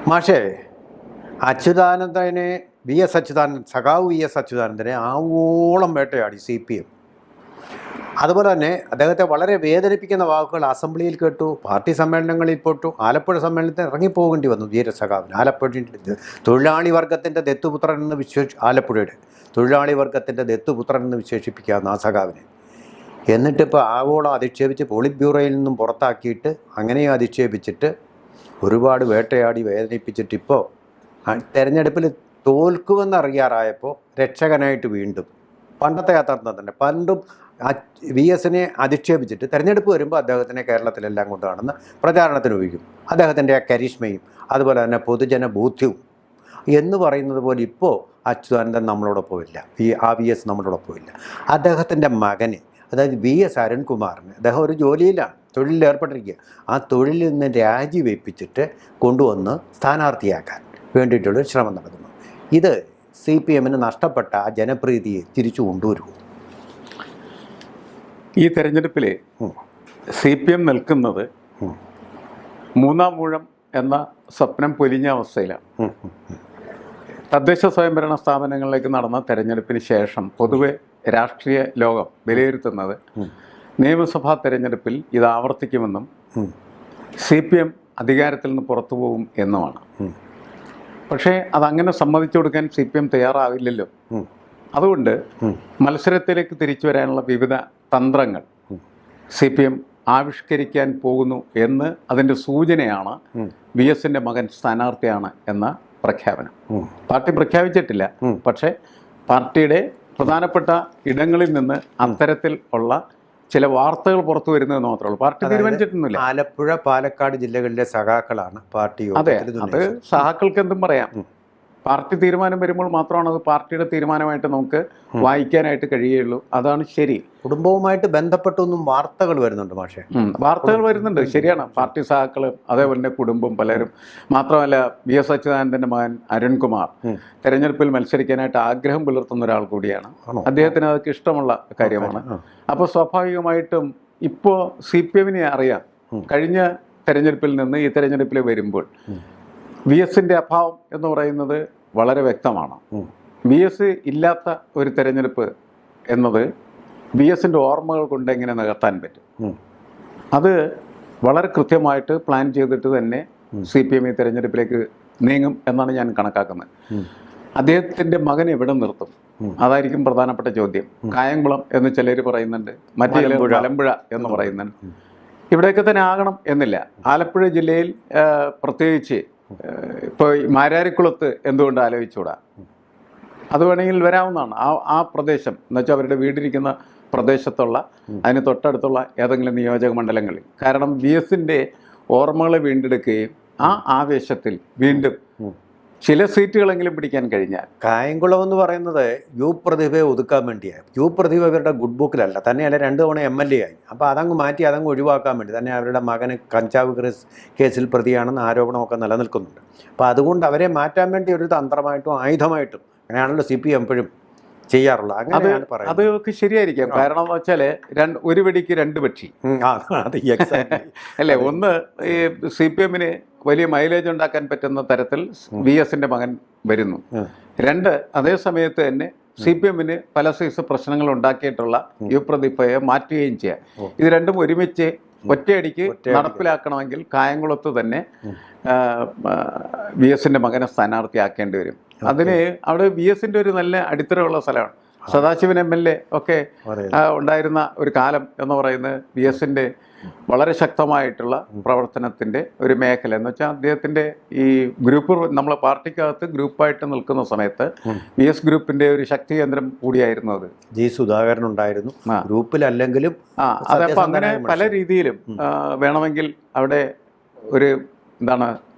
മാഷേ, അച്യുതാനന്ദനെ സഖാവ് V S അച്യുതാനന്ദനെ ആവോളം വേട്ടയാടി CPM. അതുപോലെ തന്നെ അദ്ദേഹത്തെ വളരെ വേദനിപ്പിക്കുന്ന വാക്കുകൾ അസംബ്ലിയിൽ കേട്ടു, പാർട്ടി സമ്മേളനങ്ങളിൽ പോട്ടു, ആലപ്പുഴ സമ്മേളനത്തിൽ ഇറങ്ങിപ്പോകേണ്ടി വന്നു വീരസഖാവിന്. ആലപ്പുഴ തൊഴിലാളി വർഗത്തിൻ്റെ ദത്തുപുത്രൻ എന്ന് ആലപ്പുഴയുടെ തൊഴിലാളി വർഗത്തിൻ്റെ ദത്തുപുത്രൻ എന്ന് വിശേഷിപ്പിക്കാവുന്ന ആ സഖാവിനെ എന്നിട്ടിപ്പോൾ ആവോളം അധിക്ഷേപിച്ച് പോളിറ്റ് ബ്യൂറോയിൽ നിന്നും പുറത്താക്കിയിട്ട് അങ്ങനെയും അധിക്ഷേപിച്ചിട്ട് ഒരുപാട് വേട്ടയാടി വേദനിപ്പിച്ചിട്ട് ഇപ്പോൾ തെരഞ്ഞെടുപ്പിൽ തോൽക്കുമെന്നറിയാറായപ്പോൾ രക്ഷകനായിട്ട് വീണ്ടും പണ്ടത്തെ യാഥാർത്ഥ്യം തന്നെ പണ്ടും വി എസിനെ അധിക്ഷേപിച്ചിട്ട് തെരഞ്ഞെടുപ്പ് വരുമ്പോൾ അദ്ദേഹത്തിനെ കേരളത്തിലെല്ലാം കൊണ്ട് കാണുന്ന പ്രചാരണത്തിന് ഉപയോഗിക്കും. അദ്ദേഹത്തിൻ്റെ ആ കരിഷ്മയും അതുപോലെ തന്നെ പൊതുജന ബോധ്യവും എന്ന് പറയുന്നത് പോലെ ഇപ്പോൾ അച്യുതാനന്ദൻ നമ്മളോടൊപ്പം ഇല്ല, വി എസ് നമ്മളോടൊപ്പം ഇല്ല. അദ്ദേഹത്തിൻ്റെ മകന്, അതായത് VS അരുൺകുമാറിന്, അദ്ദേഹം ഒരു ജോലിയിലാണ്, തൊഴിലിൽ ഏർപ്പെട്ടിരിക്കുക. ആ തൊഴിലിൽ നിന്ന് രാജിവെപ്പിച്ചിട്ട് കൊണ്ടുവന്ന് സ്ഥാനാർത്ഥിയാക്കാൻ വേണ്ടിയിട്ടുള്ളൊരു ശ്രമം നടക്കുന്നു. ഇത് CPMന് നഷ്ടപ്പെട്ട ആ ജനപ്രീതിയെ തിരിച്ചു കൊണ്ടുവരുമോ? ഈ തെരഞ്ഞെടുപ്പിൽ CPM നിൽക്കുന്നത് മൂന്നാം ഊഴം എന്ന സ്വപ്നം പൊലിഞ്ഞ അവസ്ഥയിലാണ്. തദ്ദേശ സ്വയംഭരണ സ്ഥാപനങ്ങളിലേക്ക് നടന്ന തെരഞ്ഞെടുപ്പിന് ശേഷം പൊതുവെ രാഷ്ട്രീയ ലോകം വിലയിരുത്തുന്നത് നിയമസഭാ തെരഞ്ഞെടുപ്പിൽ ഇത് ആവർത്തിക്കുമെന്നും CPM അധികാരത്തിൽ നിന്ന് പുറത്തു പോകും എന്നുമാണ്. പക്ഷേ അതങ്ങനെ സമ്മതിച്ചു കൊടുക്കാൻ CPM തയ്യാറാവില്ലല്ലോ. അതുകൊണ്ട് മത്സരത്തിലേക്ക് തിരിച്ചു വരാനുള്ള വിവിധ തന്ത്രങ്ങൾ CPM ആവിഷ്കരിക്കാൻ പോകുന്നു എന്ന് അതിൻ്റെ സൂചനയാണ് VSൻ്റെ മകൻ സ്ഥാനാർത്ഥിയാണ് എന്ന പ്രഖ്യാപനം. പാർട്ടി പ്രഖ്യാപിച്ചിട്ടില്ല, പക്ഷേ പാർട്ടിയുടെ പ്രധാനപ്പെട്ട ഇടങ്ങളിൽ നിന്ന് അത്തരത്തിൽ ഉള്ള ചില വാർത്തകൾ പുറത്തു വരുന്നതെന്ന് മാത്രമേ ഉള്ളൂ. പാർട്ടി തീരുമാനിച്ചിട്ടൊന്നുമില്ല. ആലപ്പുഴ, പാലക്കാട് ജില്ലകളിലെ സഖാക്കളാണ് പാർട്ടി. അതെ, അത് സഹാക്കൾക്ക് എന്തും പറയാം. പാർട്ടി തീരുമാനം വരുമ്പോൾ മാത്രമാണ് അത് പാർട്ടിയുടെ തീരുമാനമായിട്ട് നമുക്ക് വായിക്കാനായിട്ട് കഴിയുള്ളൂ. അതാണ് ശരി. കുടുംബവുമായിട്ട് ബന്ധപ്പെട്ടൊന്നും വാർത്തകൾ വരുന്നുണ്ട് മാഷേ. വാർത്തകൾ വരുന്നുണ്ട്, ശരിയാണ്. പാർട്ടി സഹാക്കളും അതേപോലെ തന്നെ കുടുംബം പലരും. മാത്രമല്ല VS അച്യുതാനന്ദൻ്റെ മകൻ അരുൺകുമാർ തെരഞ്ഞെടുപ്പിൽ മത്സരിക്കാനായിട്ട് ആഗ്രഹം പുലർത്തുന്ന ഒരാൾ കൂടിയാണ്. അദ്ദേഹത്തിന് അതൊക്കെ ഇഷ്ടമുള്ള കാര്യമാണ്. അപ്പോൾ സ്വാഭാവികമായിട്ടും ഇപ്പോൾ CPMനെ അറിയാം. കഴിഞ്ഞ തെരഞ്ഞെടുപ്പിൽ നിന്ന് ഈ തെരഞ്ഞെടുപ്പിൽ വരുമ്പോൾ VSൻ്റെ അഭാവം എന്ന് പറയുന്നത് വളരെ വ്യക്തമാണ്. VS ഇല്ലാത്ത ഒരു തെരഞ്ഞെടുപ്പ് എന്നത് VSൻ്റെ ഓർമ്മകൾ കൊണ്ട് എങ്ങനെ നികത്താൻ പറ്റും? അത് വളരെ കൃത്യമായിട്ട് പ്ലാൻ ചെയ്തിട്ട് തന്നെ CPM ഈ തെരഞ്ഞെടുപ്പിലേക്ക് നീങ്ങും എന്നാണ് ഞാൻ കണക്കാക്കുന്നത്. അദ്ദേഹത്തിൻ്റെ മകൻ എവിടെ നിർത്തും? അതായിരിക്കും പ്രധാനപ്പെട്ട ചോദ്യം. കായംകുളം എന്ന് ചിലർ പറയുന്നുണ്ട്, മറ്റേ മലമ്പുഴ എന്ന് പറയുന്നുണ്ട്. ഇവിടെയൊക്കെ തന്നെ ആകണം എന്നില്ല. ആലപ്പുഴ ജില്ലയിൽ പ്രത്യേകിച്ച് ഇപ്പോൾ മാരാരിക്കുളത്ത് എന്തുകൊണ്ട് ആലോചിച്ചുകൂടാ? അത് വേണമെങ്കിൽ വരാവുന്നതാണ്. ആ പ്രദേശം എന്ന് വെച്ചാൽ അവരുടെ വീടിരിക്കുന്ന പ്രദേശത്തുള്ള അതിന് തൊട്ടടുത്തുള്ള ഏതെങ്കിലും നിയോജക മണ്ഡലങ്ങളിൽ. കാരണം VSൻ്റെ ഓർമ്മകളെ വീണ്ടെടുക്കുകയും ആ ആവേശത്തിൽ വീണ്ടും ചില സീറ്റുകളെങ്കിലും പിടിക്കാൻ കഴിഞ്ഞാൽ. കായംകുളം എന്ന് പറയുന്നത് പ്രതിഭയെ ഒതുക്കാൻ വേണ്ടിയാണ്. പ്രതിഭ ഇവരുടെ ഗുഡ് ബുക്കിലല്ല, തന്നെയല്ല 2 തവണ MLA ആയി. അപ്പോൾ അതങ്ങ് മാറ്റി അതങ്ങ് ഒഴിവാക്കാൻ വേണ്ടി തന്നെ അവരുടെ മകന് കഞ്ചാവ് കേസിൽ പ്രതിയാണെന്ന് ആരോപണമൊക്കെ നിലനിൽക്കുന്നുണ്ട്. അപ്പോൾ അതുകൊണ്ട് അവരെ മാറ്റാൻ വേണ്ടി ഒരു തന്ത്രമായിട്ടും ആയുധമായിട്ടും അങ്ങനെയാണല്ലോ CPM എപ്പോഴും ചെയ്യാറുള്ളത്. അങ്ങനെയാണ് പറയുന്നത്. അതൊക്കെ ശരിയായിരിക്കാം. കാരണം എന്ന് വെച്ചാൽ ഒരു വെടിക്ക് 2 പക്ഷി അല്ലേ? ഒന്ന്, ഈ CPMന് വലിയ മൈലേജ് ഉണ്ടാക്കാൻ പറ്റുന്ന തരത്തിൽ VSൻ്റെ മകൻ വരുന്നു. 2, അതേ സമയത്ത് തന്നെ CPMന് പല സൈസ് പ്രശ്നങ്ങൾ ഉണ്ടാക്കിയിട്ടുള്ള പ്രതിഭയെ മാറ്റുകയും ചെയ്യാം. ഇത് രണ്ടും ഒരുമിച്ച് ഒറ്റയടിക്ക് നടപ്പിലാക്കണമെങ്കിൽ കായംകുളത്ത് തന്നെ VSൻ്റെ മകനെ സ്ഥാനാർത്ഥിയാക്കേണ്ടി വരും. അതിന് അവിടെ VSൻ്റെ ഒരു നല്ല അടിത്തറയുള്ള സ്ഥലമാണ്. സദാശിവൻ MLA ഒക്കെ ഉണ്ടായിരുന്ന ഒരു കാലം എന്ന് പറയുന്നത് VSൻ്റെ വളരെ ശക്തമായിട്ടുള്ള പ്രവർത്തനത്തിൻ്റെ ഒരു മേഖല എന്ന് വെച്ചാൽ അദ്ദേഹത്തിൻ്റെ ഈ ഗ്രൂപ്പ്, നമ്മളെ പാർട്ടിക്കകത്ത് ഗ്രൂപ്പായിട്ട് നിൽക്കുന്ന സമയത്ത് VS ഗ്രൂപ്പിൻ്റെ ഒരു ശക്തി കേന്ദ്രം കൂടിയായിരുന്നു അത്. G സുധാകരൻ ഉണ്ടായിരുന്നു ഗ്രൂപ്പിലല്ലെങ്കിലും. അതപ്പോൾ അങ്ങനെ പല രീതിയിലും വേണമെങ്കിൽ അവിടെ ഒരു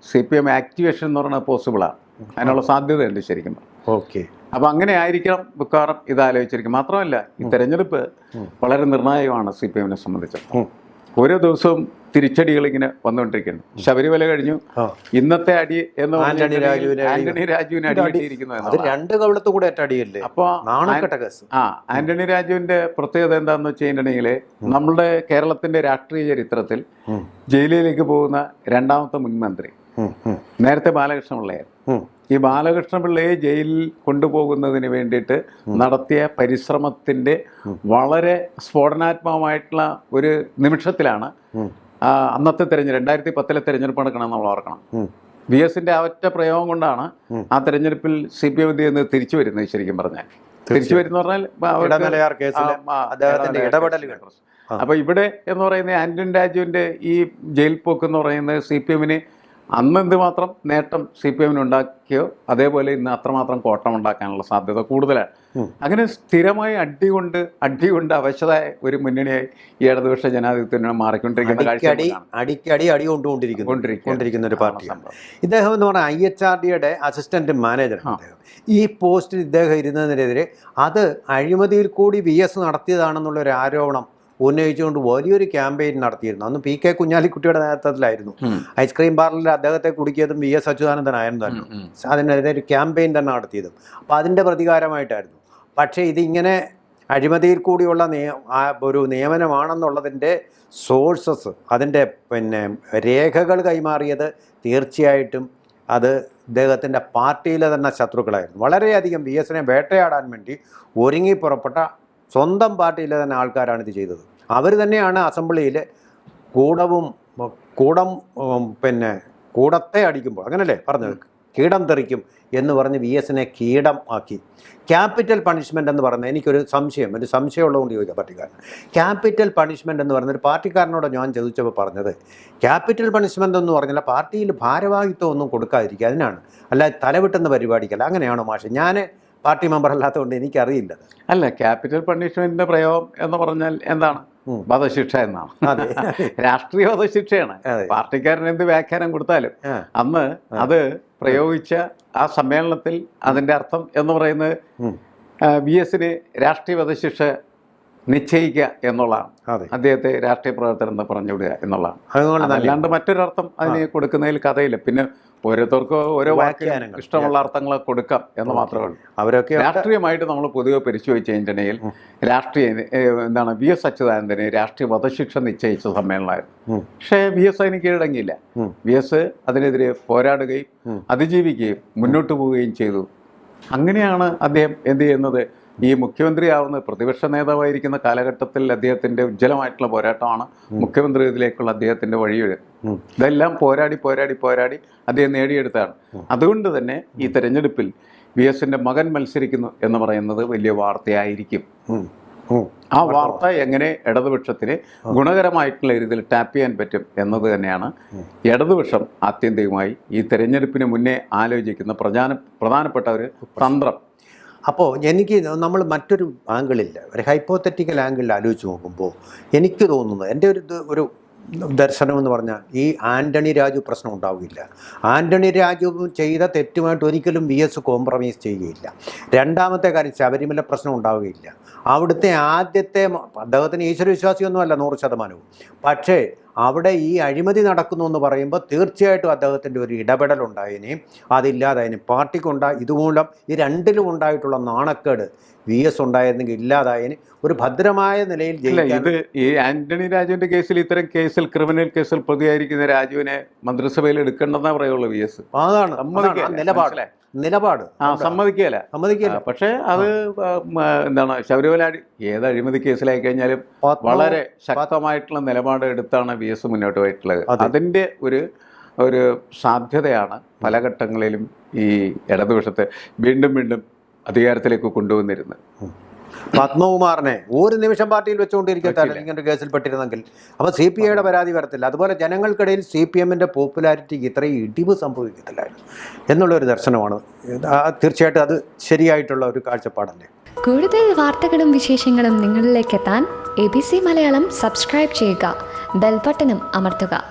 CPM ആക്ടിവേഷൻ എന്ന് പറയുന്നത് പോസിബിളാണ്. അതിനുള്ള സാധ്യതയുണ്ട് ശരിക്കും. ഓക്കെ. അപ്പോൾ അങ്ങനെ ആയിരിക്കണം മിക്കവാറും ഇതാലോചിച്ചിരിക്കും. മാത്രമല്ല ഈ തെരഞ്ഞെടുപ്പ് വളരെ നിർണായകമാണ് CPMനെ സംബന്ധിച്ച്. ഓരോ ദിവസവും തിരിച്ചടികൾ ഇങ്ങനെ വന്നുകൊണ്ടിരിക്കുന്നു. ശബരിമല കഴിഞ്ഞു, ഇന്നത്തെ അടി എന്ന് ആന്റണി രാജുവിനെ അടിയിട്ടിരിക്കുന്നു. അപ്പോൾ ആന്റണി രാജുവിന്റെ പ്രത്യേകത എന്താണെന്ന് വെച്ച് കഴിഞ്ഞിട്ടുണ്ടെങ്കിൽ നമ്മളുടെ കേരളത്തിന്റെ രാഷ്ട്രീയ ചരിത്രത്തിൽ ജയിലിലേക്ക് പോകുന്ന 2ാമത്തെ മുൻമന്ത്രി നേരത്തെ ബാലകൃഷ്ണപിള്ളയായിരുന്നു. ഈ ബാലകൃഷ്ണപിള്ളയെ ജയിലിൽ കൊണ്ടുപോകുന്നതിന് വേണ്ടിയിട്ട് നടത്തിയ പരിശ്രമത്തിൻ്റെ വളരെ സ്ഫോടനാത്മകമായിട്ടുള്ള ഒരു നിമിഷത്തിലാണ് അന്നത്തെ 2010 തെരഞ്ഞെടുപ്പ് നടക്കണം നമ്മൾ ഓർക്കണം. VS-ന്റെ ആ ഒറ്റ പ്രയോഗം കൊണ്ടാണ് ആ തെരഞ്ഞെടുപ്പിൽ CPM നിന്ന് തിരിച്ചു വരുന്നത്. ശരിക്കും പറഞ്ഞാൽ തിരിച്ചു വരുന്ന പറഞ്ഞാൽ അപ്പോൾ ഇവിടെ എന്ന് പറയുന്നത് ആന്റണി രാജുവിൻ്റെ ഈ ജയിൽ പോക്ക് എന്ന് പറയുന്നത് CPM-ന് അന്ന് എന്തുമാത്രം നേട്ടം CPM-ന് ഉണ്ടാക്കിയോ അതേപോലെ ഇന്ന് അത്രമാത്രം കോട്ടം ഉണ്ടാക്കാനുള്ള സാധ്യത കൂടുതലാണ്. അങ്ങനെ സ്ഥിരമായി അടികൊണ്ട് അവശതായ ഒരു മുന്നണിയായി ഈ ഇടതുപക്ഷ ജനാധിപത്യത്തിന് മാറിക്കൊണ്ടിരിക്കുന്ന അടി കൊണ്ടുകൊണ്ടിരിക്കുന്ന ഒരു പാർട്ടിയാണ് ഇദ്ദേഹം എന്ന് പറഞ്ഞാൽ IHRDയുടെ അസിസ്റ്റന്റ് മാനേജറാണ്. ഈ പോസ്റ്റിൽ ഇദ്ദേഹം ഇരുന്നതിനെതിരെ അത് അഴിമതിയിൽ കൂടി VS നടത്തിയതാണെന്നുള്ളൊരു ആരോപണം ഉന്നയിച്ചുകൊണ്ട് വലിയൊരു ക്യാമ്പയിൻ നടത്തിയിരുന്നു. അന്ന് PK കുഞ്ഞാലിക്കുട്ടിയുടെ നേതൃത്വത്തിലായിരുന്നു. ഐസ്ക്രീം പാർലറിൽ അദ്ദേഹത്തെ കുടുക്കിയതും VS അച്യുതാനന്ദനായിരുന്നു തന്നെ. അതിനെതിരെ ഒരു ക്യാമ്പയിൻ തന്നെ നടത്തിയതും അപ്പോൾ അതിൻ്റെ പ്രതികാരമായിട്ടായിരുന്നു. പക്ഷേ ഇതിങ്ങനെ അഴിമതിയിൽ കൂടിയുള്ള ഒരു നിയമനമാണെന്നുള്ളതിൻ്റെ സോഴ്സസ്, അതിൻ്റെ രേഖകൾ കൈമാറിയത് തീർച്ചയായിട്ടും അത് ഇദ്ദേഹത്തിൻ്റെ പാർട്ടിയിലെ തന്നെ ശത്രുക്കളായിരുന്നു. വളരെയധികം VS-നെ വേട്ടയാടാൻ വേണ്ടി ഒരുങ്ങി പുറപ്പെട്ട സ്വന്തം പാർട്ടിയിലെ തന്നെ ആൾക്കാരാണ് ഇത് ചെയ്തത്. അവർ തന്നെയാണ് അസംബ്ലിയിൽ കൂടത്തെ അടിക്കുമ്പോൾ അങ്ങനല്ലേ പറഞ്ഞത്, കീടം തെറിക്കും എന്ന് പറഞ്ഞ് VS-നെ കീടം ആക്കി. ക്യാപിറ്റൽ പണിഷ്മെൻ്റ് എന്ന് പറഞ്ഞാൽ എനിക്കൊരു സംശയമുള്ളതുകൊണ്ട് ചോദിക്കാം പാർട്ടിക്കാരൻ. ക്യാപിറ്റൽ പണിഷ്മെൻ്റ് എന്ന് പറഞ്ഞൊരു പാർട്ടിക്കാരനോട് ഞാൻ ചോദിച്ചപ്പോൾ പറഞ്ഞത് ക്യാപിറ്റൽ പണിഷ്മെൻ്റ് എന്ന് പറഞ്ഞാൽ പാർട്ടിയിൽ ഭാരവാഹിത്വം ഒന്നും കൊടുക്കാതിരിക്കുക, അതിനാണ്, അല്ല തലവിട്ടുന്ന പരിപാടിക്കല്ല. അങ്ങനെയാണോ മാഷെ? ഞാൻ പാർട്ടി മെമ്പർ അല്ലാത്തതുകൊണ്ട് എനിക്കറിയില്ല. അല്ല, ക്യാപിറ്റൽ പണിഷ്മെന്റിന്റെ പ്രയോഗം എന്ന് പറഞ്ഞാൽ എന്താണ്? വധശിക്ഷ എന്നാണ്. രാഷ്ട്രീയ വധശിക്ഷയാണ്. പാർട്ടിക്കാരൻ എന്ത് വ്യാഖ്യാനം കൊടുത്താലും അന്ന് അത് പ്രയോഗിച്ച ആ സമ്മേളനത്തിൽ അതിന്റെ അർത്ഥം എന്ന് പറയുന്നത് VS-ന് രാഷ്ട്രീയ വധശിക്ഷ നിശ്ചയിക്കുക എന്നുള്ളതാണ്. അദ്ദേഹത്തെ രാഷ്ട്രീയ പ്രവർത്തനം എന്ന് പറഞ്ഞുവിടുക എന്നുള്ളതാണ്. അല്ലാണ്ട് മറ്റൊരർത്ഥം അതിന് കൊടുക്കുന്നതിൽ കഥയില്ല. പിന്നെ ഓരോരുത്തർക്കും ഓരോ വാക്കിനും ഇഷ്ടമുള്ള അർത്ഥങ്ങൾ കൊടുക്കാം എന്ന് മാത്രമേ ഉള്ളൂ. അവരൊക്കെ രാഷ്ട്രീയമായിട്ട് നമ്മൾ പൊതുവെ പരിശോധിച്ച് കഴിഞ്ഞിട്ടുണ്ടെങ്കിൽ VS അച്യുതാനന്ദന് രാഷ്ട്രീയ വധശിക്ഷ നിശ്ചയിച്ച സമ്മേളനമായിരുന്നു. പക്ഷേ VS അതിന് കീഴടങ്ങിയില്ല. VS അതിനെതിരെ പോരാടുകയും അതിജീവിക്കുകയും മുന്നോട്ട് പോവുകയും ചെയ്തു. അങ്ങനെയാണ് അദ്ദേഹം എന്ത് ചെയ്യുന്നത്, ഈ മുഖ്യമന്ത്രിയാവുന്ന പ്രതിപക്ഷ നേതാവായിരിക്കുന്ന കാലഘട്ടത്തിൽ അദ്ദേഹത്തിൻ്റെ ഉജ്ജ്വലമായിട്ടുള്ള പോരാട്ടമാണ് മുഖ്യമന്ത്രിയിലേക്കുള്ള അദ്ദേഹത്തിൻ്റെ വഴിയൊഴി. ഇതെല്ലാം പോരാടി അദ്ദേഹം നേടിയെടുത്താണ്. അതുകൊണ്ട് തന്നെ ഈ തെരഞ്ഞെടുപ്പിൽ VS-ന്റെ മകൻ മത്സരിക്കുന്നു എന്ന് പറയുന്നത് വലിയ വാർത്തയായിരിക്കും. ആ വാർത്ത എങ്ങനെ ഇടതുപക്ഷത്തിന് ഗുണകരമായിട്ടുള്ള രീതിയിൽ ടാപ്പ് ചെയ്യാൻ പറ്റും എന്നത് തന്നെയാണ് ഇടതുപക്ഷം ആത്യന്തികമായി ഈ തെരഞ്ഞെടുപ്പിന് മുന്നേ ആലോചിക്കുന്ന പ്രധാനപ്പെട്ട ഒരു തന്ത്രം. അപ്പോൾ എനിക്ക് നമ്മൾ മറ്റൊരു ആംഗിളില്ല, ഒരു ഹൈപ്പോത്തറ്റിക്കൽ ആംഗിളിൽ ആലോചിച്ച് നോക്കുമ്പോൾ എനിക്ക് തോന്നുന്നത്, എൻ്റെ ഒരു ദർശനം എന്ന് പറഞ്ഞാൽ ഈ ആൻ്റണി രാജു പ്രശ്നം ഉണ്ടാവുകയില്ല. ആൻ്റണി രാജു ചെയ്ത തെറ്റുമായിട്ട് ഒരിക്കലും VS കോംപ്രമൈസ് ചെയ്യുകയില്ല. രണ്ടാമത്തെ കാര്യം, ശബരിമല പ്രശ്നം ഉണ്ടാവുകയില്ല. അവിടുത്തെ ആദ്യത്തെ അദ്ദേഹത്തിന് ഈശ്വരവിശ്വാസിയൊന്നുമല്ല 100%. പക്ഷേ അവിടെ ഈ അഴിമതി നടക്കുന്നു എന്ന് പറയുമ്പോൾ തീർച്ചയായിട്ടും അദ്ദേഹത്തിൻ്റെ ഒരു ഇടപെടലുണ്ടായതിനെയും അതില്ലാതായതിനും ഇതുമൂലം ഈ രണ്ടിലും ഉണ്ടായിട്ടുള്ള നാണക്കേട് VS ഉണ്ടായിരുന്നെങ്കിൽ ഇല്ലാതായതിന് ഒരു ഭദ്രമായ നിലയിൽ ഇത് ഈ ആന്റണി രാജുവിന്റെ കേസിൽ ഇത്തരം ക്രിമിനൽ കേസിൽ പ്രതിയായിരിക്കുന്ന രാജുവിനെ മന്ത്രിസഭയിൽ എടുക്കേണ്ടെന്നാ പറയുള്ളൂ VS. അതാണ് നിലപാട്. സമ്മതിക്കുകയില്ല. പക്ഷേ അത് ശബരിമല ഏത് അഴിമതി കേസിലായി കഴിഞ്ഞാലും വളരെ ശക്തമായിട്ടുള്ള നിലപാട് എടുത്താണ് VS മുന്നോട്ട് പോയിട്ടുള്ളത്. അതിൻ്റെ ഒരു സാധ്യതയാണ് പല ഘട്ടങ്ങളിലും ഈ ഇടതുപക്ഷത്തെ വീണ്ടും അധികാരത്തിലേക്ക് കൊണ്ടുവന്നിരുന്നത്. പത്മകുമാറിനെ ഒരു നിമിഷം പാർട്ടിയിൽ വെച്ചുകൊണ്ടിരിക്കത്തില്ല ഇങ്ങനൊരു കേസിൽ പെട്ടിരുന്നെങ്കിൽ. അപ്പോൾ CPIയുടെ പരാതി വരത്തില്ല. അതുപോലെ ജനങ്ങൾക്കിടയിൽ CPM-ന്റെ പോപ്പുലാരിറ്റിക്ക് ഇത്രയും ഇടിവ് സംഭവിക്കത്തില്ലായിരുന്നു എന്നുള്ളൊരു ദർശനമാണ്. തീർച്ചയായിട്ടും അത് ശരിയായിട്ടുള്ള ഒരു കാഴ്ചപ്പാടല്ലേ. കൂടുതൽ വാർത്തകളും വിശേഷങ്ങളും നിങ്ങളിലേക്ക് എത്താൻ ABC മലയാളം സബ്സ്ക്രൈബ് ചെയ്യുക, ബെൽ ബട്ടണും അമർത്തുക.